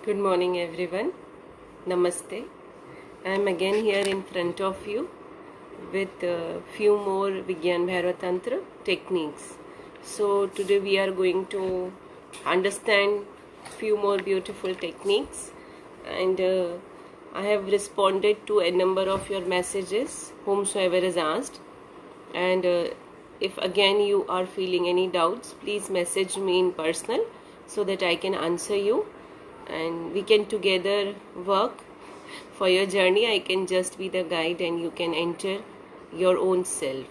Good morning, everyone. Namaste. I am again here in front of you with a few more Vigyan Bhairatantra techniques. So today we are going to understand few more beautiful techniques, and I have responded to a number of your messages, whomsoever is asked. And if again you are feeling any doubts, please message me in personal so that I can answer you and we can together work for your journey. I can just be the guide and you can enter your own self.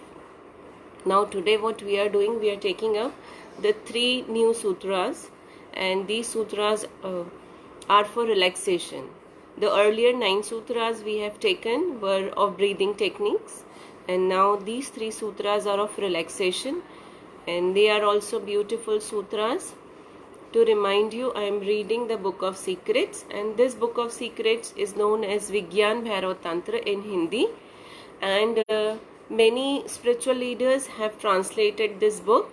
Now today what we are doing, we are taking up the 3 new sutras, and these sutras are for relaxation. The earlier 9 sutras we have taken were of breathing techniques, and now these 3 sutras are of relaxation, and they are also beautiful sutras. To remind you, I am reading the Book of Secrets, and this Book of Secrets is known as Vigyan Bhairatantra in Hindi, and many spiritual leaders have translated this book,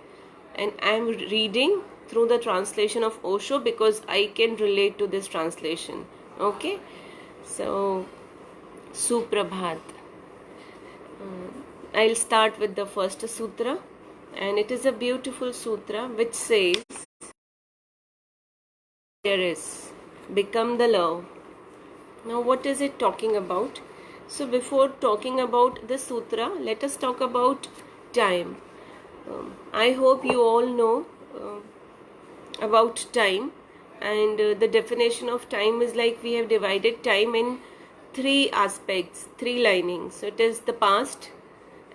and I am reading through the translation of Osho because I can relate to this translation. Okay, so Suprabhat. I'll start with the first sutra, and it is a beautiful sutra which says, there is, become the love. Now what is it talking about? So before talking about the sutra, let us talk about time. I hope you all know about time, and the definition of time is like we have divided time in 3 aspects, 3 linings. So it is the past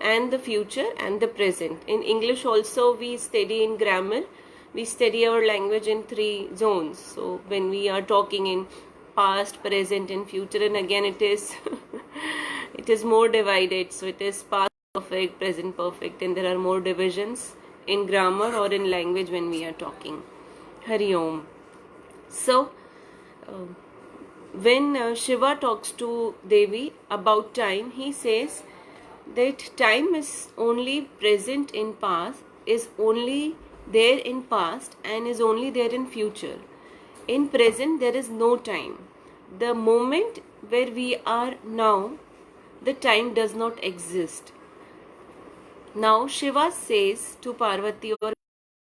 and the future and the present. In English also we study in grammar, we study our language in 3 zones. So when we are talking in past, present and future, and again it is it is more divided. So it is past perfect, present perfect, and there are more divisions in grammar or in language when we are talking. Hari Om. So when Shiva talks to Devi about time, he says that time is only present in past, is only there in past, and is only there in future. In present there is no time. The moment where we are now, the time does not exist. Now Shiva says to Parvati, or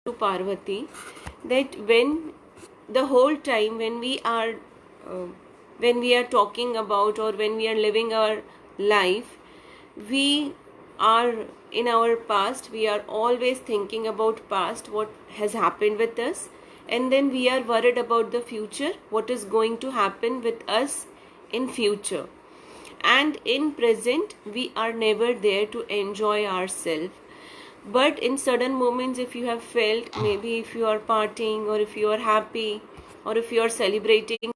to Parvati, that when the whole time when we are talking about, or when we are living our life, we are in our past, we are always thinking about past, what has happened with us, and then we are worried about the future, what is going to happen with us in future. And in present we are never there to enjoy ourselves. But in certain moments, if you have felt, maybe if you are partying, or if you are happy, or if you are celebrating,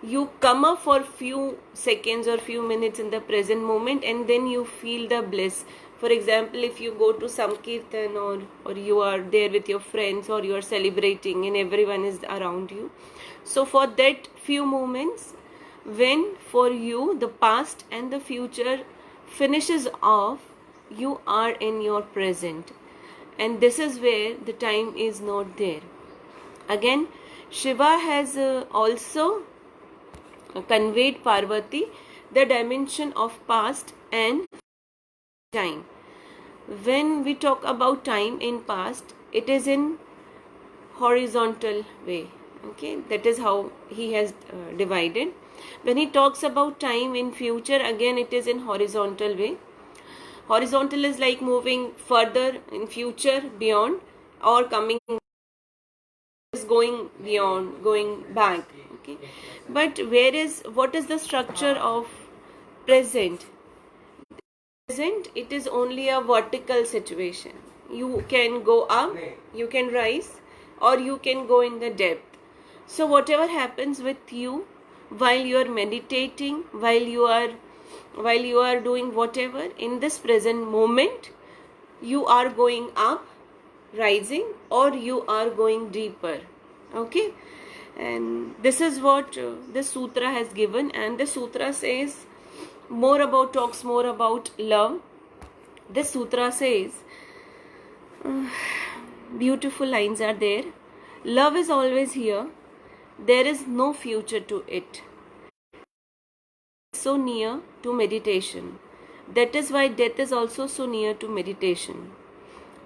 you come up for few seconds or few minutes in the present moment, and then you feel the bliss. For example, if you go to some kirtan, or you are there with your friends, or you are celebrating and everyone is around you, so for that few moments, when for you the past and the future finishes off, you are in your present, and this is where the time is not there. Again, Shiva has also conveyed Parvati the dimension of past and time. When we talk about time in past, it is in horizontal way. Okay, that is how he has divided. When he talks about time in future, again it is in horizontal way. Horizontal is like moving further in future, beyond, or coming, is going beyond, going back. Okay, but what is the structure of present? Present, it is only a vertical situation. You can go up, you can rise, or you can go in the depth. So whatever happens with you while you are meditating, while you are doing whatever in this present moment, you are going up, rising, or you are going deeper. Okay, and this is what this sutra has given. And the sutra says talks more about love. This sutra says, beautiful lines are there. Love is always here. There is no future to it. So near to meditation. That is why death is also so near to meditation.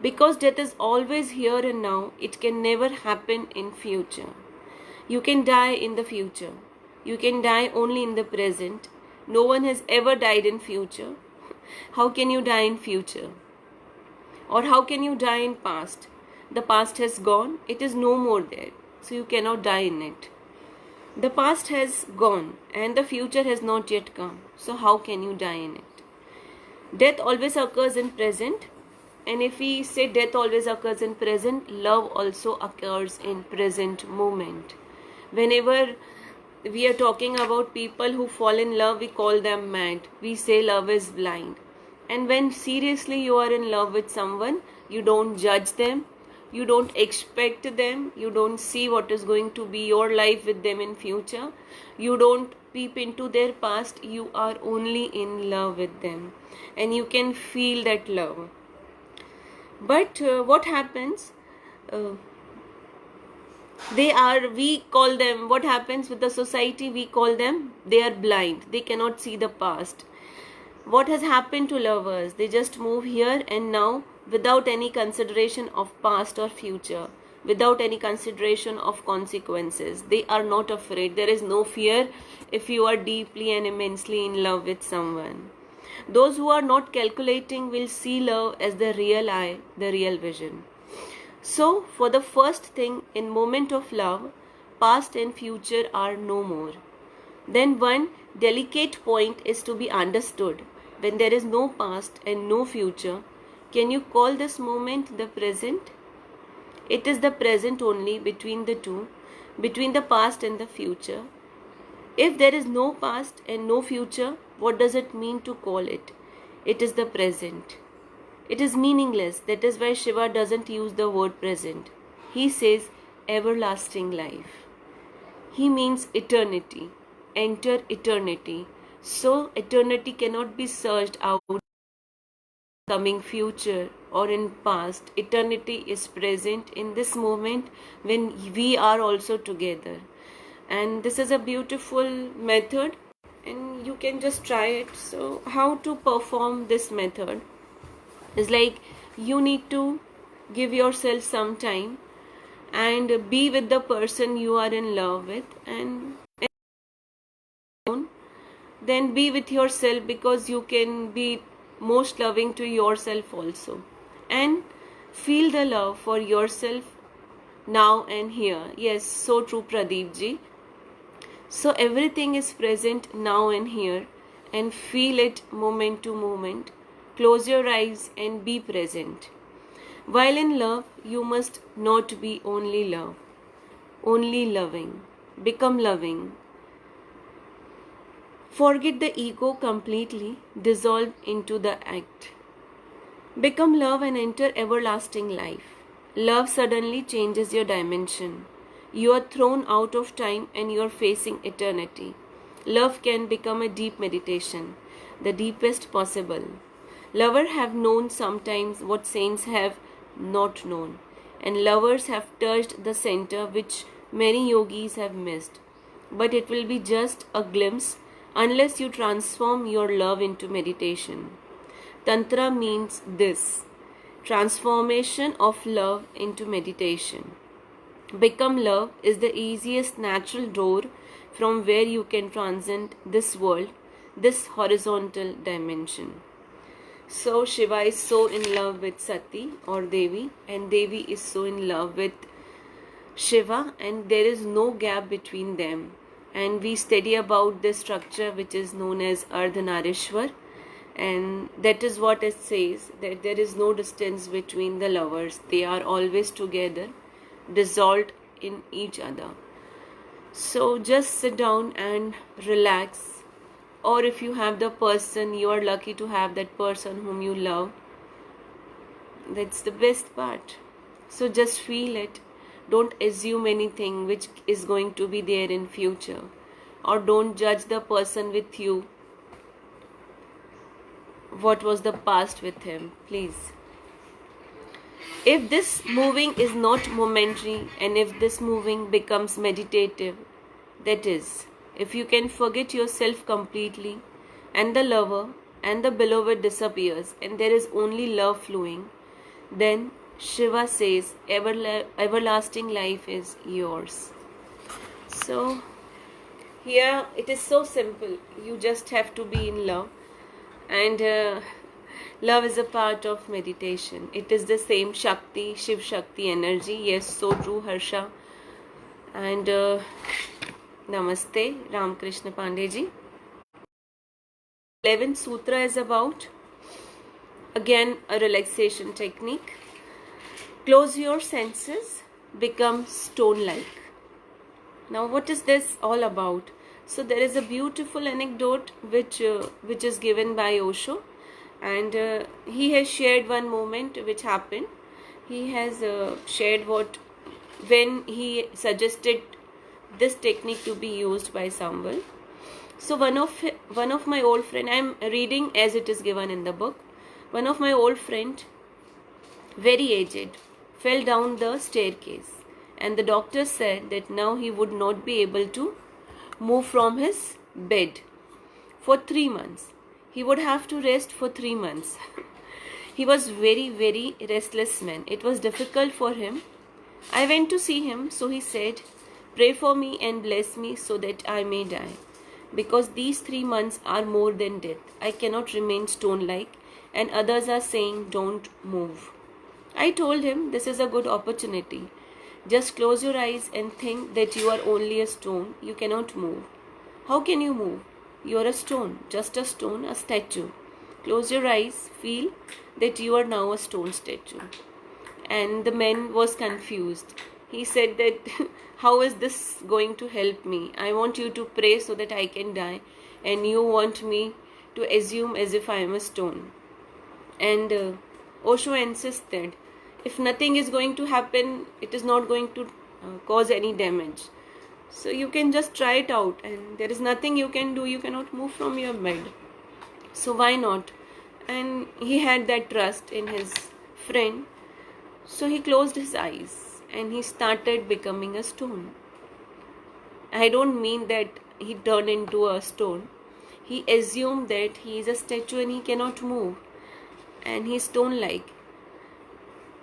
Because death is always here and now, it can never happen in future. You can die in the future. You can die only in the present. No one has ever died in future. How can you die in future? Or how can you die in past? The past has gone. It is no more there. So you cannot die in it. The past has gone and the future has not yet come. So how can you die in it? Death always occurs in present. And if we say death always occurs in present, love also occurs in present moment. Whenever we are talking about people who fall in love, we call them mad. We say love is blind. And when seriously you are in love with someone, you don't judge them, you don't expect them, you don't see what is going to be your life with them in future, you don't peep into their past, you are only in love with them. And you can feel that love. But what happens? We call them, what happens with the society? We call them, they are blind. They cannot see the past. What has happened to lovers? They just move here and now without any consideration of past or future, without any consideration of consequences. They are not afraid. There is no fear if you are deeply and immensely in love with someone. Those who are not calculating will see love as the real eye, the real vision. So, for the first thing, in moment of love, past and future are no more. Then one delicate point is to be understood. When there is no past and no future, can you call this moment the present? It is the present only between the two, between the past and the future. If there is no past and no future, what does it mean to call it? It is the present. It is meaningless. That is why Shiva doesn't use the word present. He says everlasting life. He means eternity. Enter eternity. So eternity cannot be searched out in coming future or in past. Eternity is present in this moment when we are also together. And this is a beautiful method and you can just try it. So how to perform this method is like you need to give yourself some time and be with the person you are in love with, and then be with yourself, because you can be most loving to yourself also, and feel the love for yourself now and here. Yes, so true, Pradeep ji. So everything is present now and here, and feel it moment to moment. Close your eyes and be present. While in love, you must not be only love, only loving. Become loving. Forget the ego completely, dissolve into the act. Become love and enter everlasting life. Love suddenly changes your dimension. You are thrown out of time and you are facing eternity. Love can become a deep meditation, the deepest possible. Lovers have known sometimes what saints have not known, and lovers have touched the center which many yogis have missed. But it will be just a glimpse unless you transform your love into meditation. Tantra means this: transformation of love into meditation. Become love is the easiest natural door from where you can transcend this world, this horizontal dimension. So Shiva is so in love with Sati or Devi, and Devi is so in love with Shiva, and there is no gap between them. And we study about this structure which is known as Ardhanarishwar, and that is what it says, that there is no distance between the lovers. They are always together, dissolved in each other. So just sit down and relax. Or if you have the person, you are lucky to have that person whom you love. That's the best part. So just feel it. Don't assume anything which is going to be there in future. Or don't judge the person with you. What was the past with him? Please. If this moving is not momentary, and if this moving becomes meditative, that is, if you can forget yourself completely, and the lover and the beloved disappears, and there is only love flowing, then Shiva says everlasting life is yours. So here it is so simple. You just have to be in love, and love is a part of meditation. It is the same Shakti, Shiv Shakti energy. Yes, so true, Harsha. And Namaste, Ramakrishna Pandey 11th sutra is about, again, a relaxation technique. Close your senses, become stone-like. Now, what is this all about? So there is a beautiful anecdote which is given by Osho, and he has shared one moment which happened. He has shared when he suggested this technique to be used by someone. So one of my old friend, I am reading as it is given in the book. One of my old friend, very aged, fell down the staircase, and the doctor said that now he would not be able to move from his bed for 3 months. He would have to rest for 3 months. He was very, very restless man. It was difficult for him. I went to see him, so he said, "Pray for me and bless me so that I may die. Because these 3 months are more than death. I cannot remain stone-like, and others are saying, don't move." I told him, this is a good opportunity. Just close your eyes and think that you are only a stone. You cannot move. How can you move? You are a stone, just a stone, a statue. Close your eyes, feel that you are now a stone statue. And the man was confused. He said that, how is this going to help me? I want you to pray so that I can die, and you want me to assume as if I am a stone. And Osho insisted, if nothing is going to happen, it is not going to cause any damage. So you can just try it out, and there is nothing you can do. You cannot move from your bed. So why not? And he had that trust in his friend. So he closed his eyes and he started becoming a stone. I don't mean that he turned into a stone. He assumed that he is a statue and he cannot move, and he is stone-like.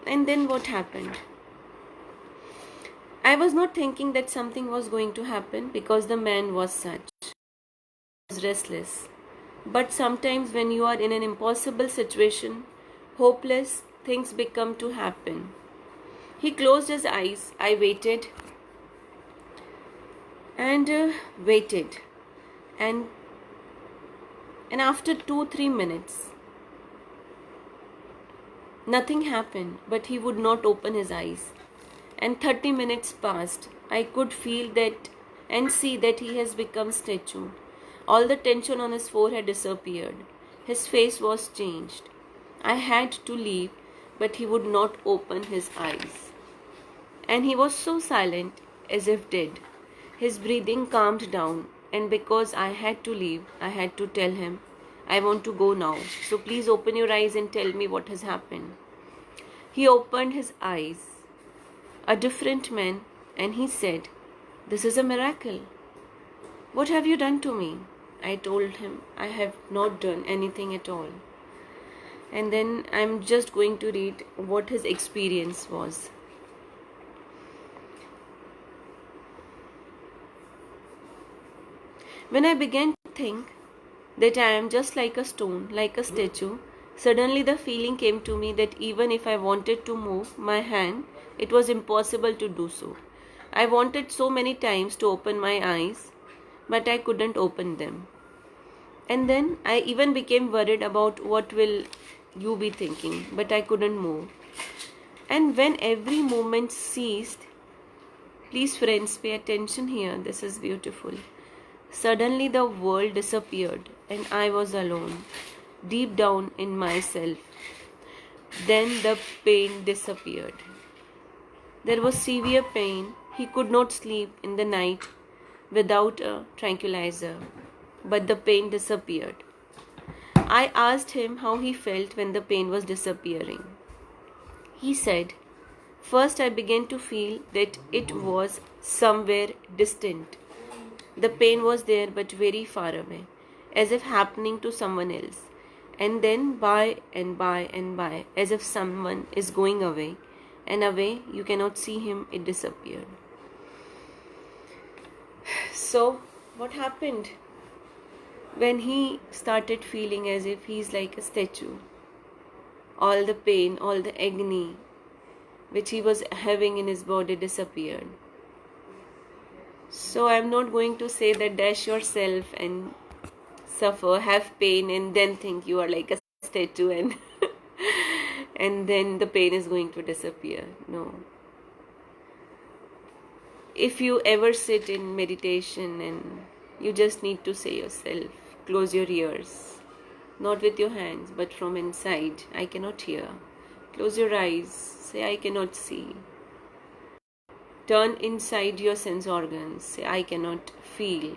And then what happened? I was not thinking that something was going to happen because the man was such. He was restless. But sometimes when you are in an impossible situation, hopeless, things become to happen. He closed his eyes. I waited and waited. And after 2-3 minutes, nothing happened, but he would not open his eyes. And 30 minutes passed. I could feel that and see that he has become statue. All the tension on his forehead disappeared. His face was changed. I had to leave, but he would not open his eyes. And he was so silent, as if dead. His breathing calmed down, and because I had to leave, I had to tell him, I want to go now, so please open your eyes and tell me what has happened. He opened his eyes, a different man, and he said, this is a miracle. What have you done to me? I told him, I have not done anything at all. And then I'm just going to read what his experience was. When I began to think that I am just like a stone, like a statue, suddenly the feeling came to me that even if I wanted to move my hand, it was impossible to do so. I wanted so many times to open my eyes, but I couldn't open them. And then I even became worried about what will you be thinking, but I couldn't move. And when every movement ceased, please friends, pay attention here, this is beautiful. Suddenly the world disappeared and I was alone, deep down in myself. Then the pain disappeared. There was severe pain. He could not sleep in the night without a tranquilizer, but the pain disappeared. I asked him how he felt when the pain was disappearing. He said, "First I began to feel that it was somewhere distant. The pain was there but very far away, as if happening to someone else. And then by and by and by, as if someone is going away, and away, you cannot see him, it disappeared." So, what happened? When he started feeling as if he's like a statue, all the pain, all the agony which he was having in his body disappeared. So I'm not going to say that dash yourself and suffer, have pain, and then think you are like a statue and and then the pain is going to disappear. No. If you ever sit in meditation and you just need to say yourself, close your ears, not with your hands but from inside, I cannot hear. Close your eyes, say I cannot see. Turn inside your sense organs, say I cannot feel.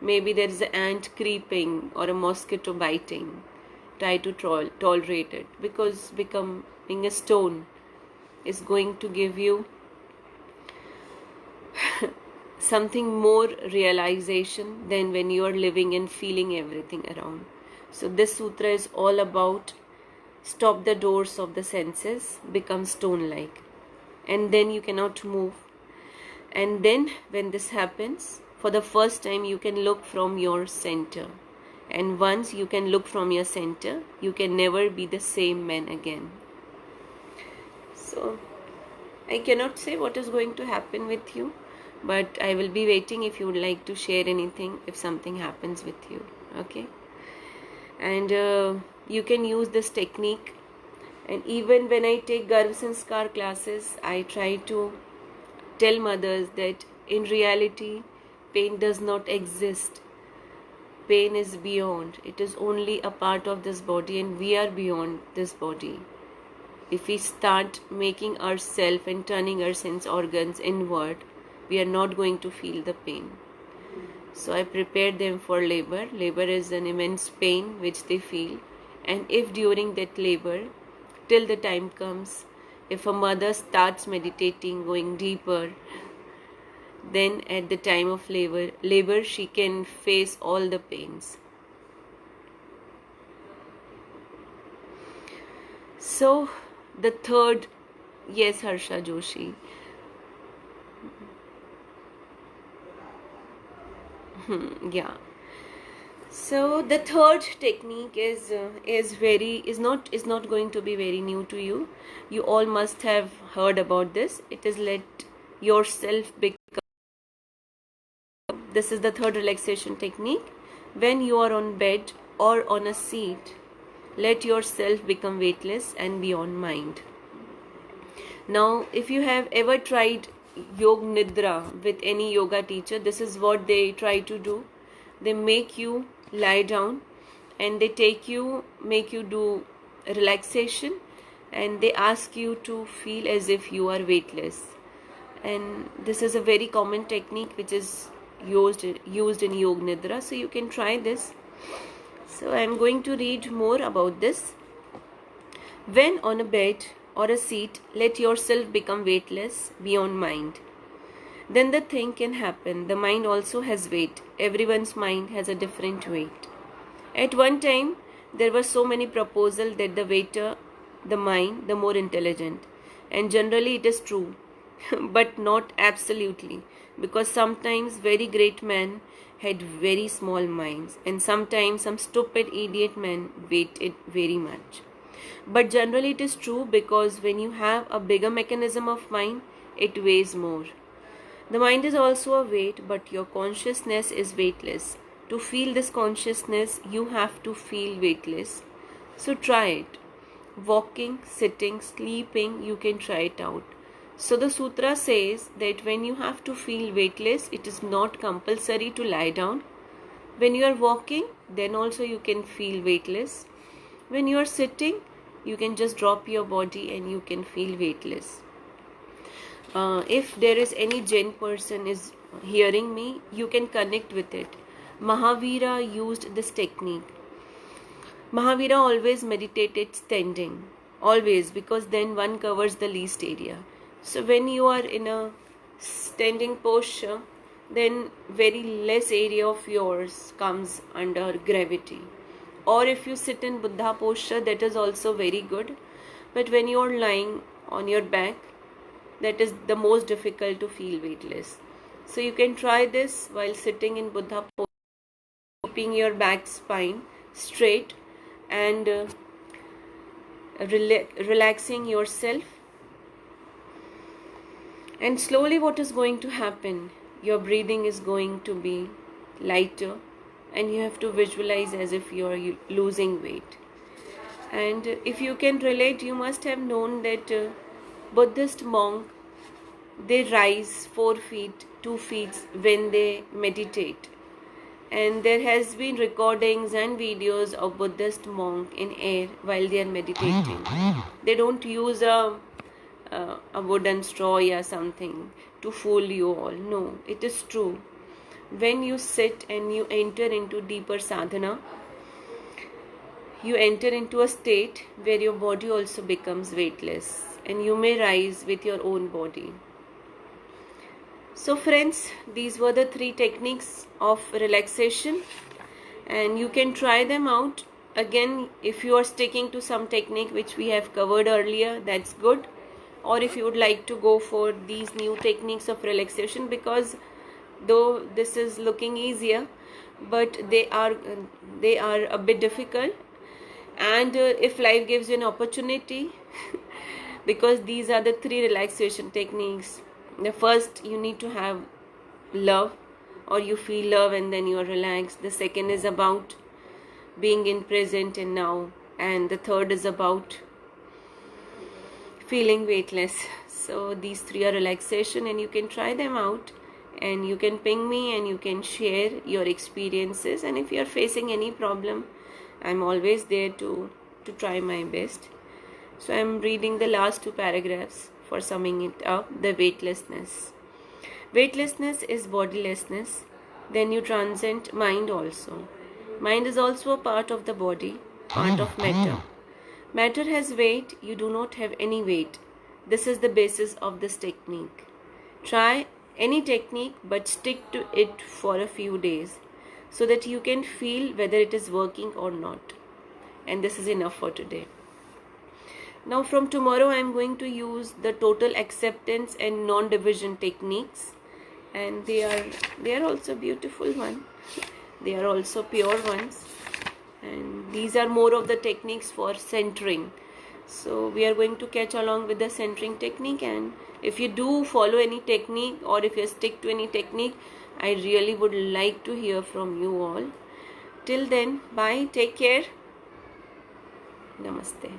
Maybe there is an ant creeping or a mosquito biting. Try to tolerate it, because becoming a stone is going to give you something more realization than when you are living and feeling everything around. So this sutra is all about stop the doors of the senses, become stone-like, and then you cannot move. And then when this happens, for the first time you can look from your center. And once you can look from your center, you can never be the same man again. So I cannot say what is going to happen with you, but I will be waiting if you would like to share anything, if something happens with you. Okay? And you can use this technique. And even when I take Garva Sanskar classes, I try to tell mothers that in reality, pain does not exist. Pain is beyond. It is only a part of this body, and we are beyond this body. If we start making ourselves and turning our sense organs inward, we are not going to feel the pain. So I prepared them for labor. Labor is an immense pain which they feel. And if during that labor, till the time comes, if a mother starts meditating, going deeper, then at the time of labor she can face all the pains. So the third, yes, Harsha Joshi. Yeah. So the third technique is not going to be very new to you. You all must have heard about this. It is let yourself become. This is the third relaxation technique. When you are on bed or on a seat, let yourself become weightless and beyond mind. Now, if you have ever tried Yog Nidra with any yoga teacher, this is what they try to do. They make you lie down and they make you do relaxation, and they ask you to feel as if you are weightless. And this is a very common technique which is used in Yog Nidra, so you can try this. So I am going to read more about this. When on a bed or a seat, let yourself become weightless beyond mind. Then the thing can happen. The mind also has weight. Everyone's mind has a different weight. At one time, there were so many proposals that the weighter the mind, the more intelligent. And generally it is true, but not absolutely. Because sometimes very great men had very small minds, and sometimes some stupid idiot men weighted very much. But generally it is true, because when you have a bigger mechanism of mind, it weighs more. The mind is also a weight, but your consciousness is weightless. To feel this consciousness, you have to feel weightless. So try it. Walking, sitting, sleeping, you can try it out. So the sutra says that when you have to feel weightless, it is not compulsory to lie down. When you are walking, then also you can feel weightless. When you are sitting, you can just drop your body and you can feel weightless. If there is any Jain person is hearing me, you can connect with it. Mahavira used this technique. Mahavira always meditated standing, always, because then one covers the least area. So when you are in a standing posture, then very less area of yours comes under gravity. Or if you sit in Buddha posture, that is also very good. But when you are lying on your back, that is the most difficult to feel weightless. So you can try this while sitting in Buddha posture, keeping your back spine straight and relaxing yourself. And slowly what is going to happen? Your breathing is going to be lighter, and you have to visualize as if you are losing weight. And if you can relate, you must have known that Buddhist monk, they rise 4 feet, 2 feet when they meditate. And there has been recordings and videos of Buddhist monk in air while they are meditating. They don't use a wooden straw or something to fool you all. No, it is true. When you sit and you enter into deeper sadhana, you enter into a state where your body also becomes weightless, and you may rise with your own body. So friends, these were the 3 techniques of relaxation, and you can try them out. Again, if you are sticking to some technique which we have covered earlier, that's good. Or if you would like to go for these new techniques of relaxation, because though this is looking easier, but they are a bit difficult. And if life gives you an opportunity, because these are the 3 relaxation techniques. The first, you need to have love, or you feel love and then you are relaxed. The second is about being in present and now, and the third is about feeling weightless. So these 3 are relaxation, and you can try them out, and you can ping me and you can share your experiences. And if you are facing any problem, I'm always there to try my best. So I'm reading the last 2 paragraphs for summing it up. The weightlessness. Weightlessness is bodilessness. Then you transcend mind also. Mind is also a part of the body, part of matter. Matter has weight, you do not have any weight. This is the basis of this technique. Try any technique, but stick to it for a few days so that you can feel whether it is working or not. And this is enough for today. Now from tomorrow I am going to use the total acceptance and non-division techniques, and they are also beautiful ones. They are also pure ones, and these are more of the techniques for centering. So we are going to catch along with the centering technique, and if you do follow any technique or if you stick to any technique, I really would like to hear from you all. Till then, bye, take care, namaste.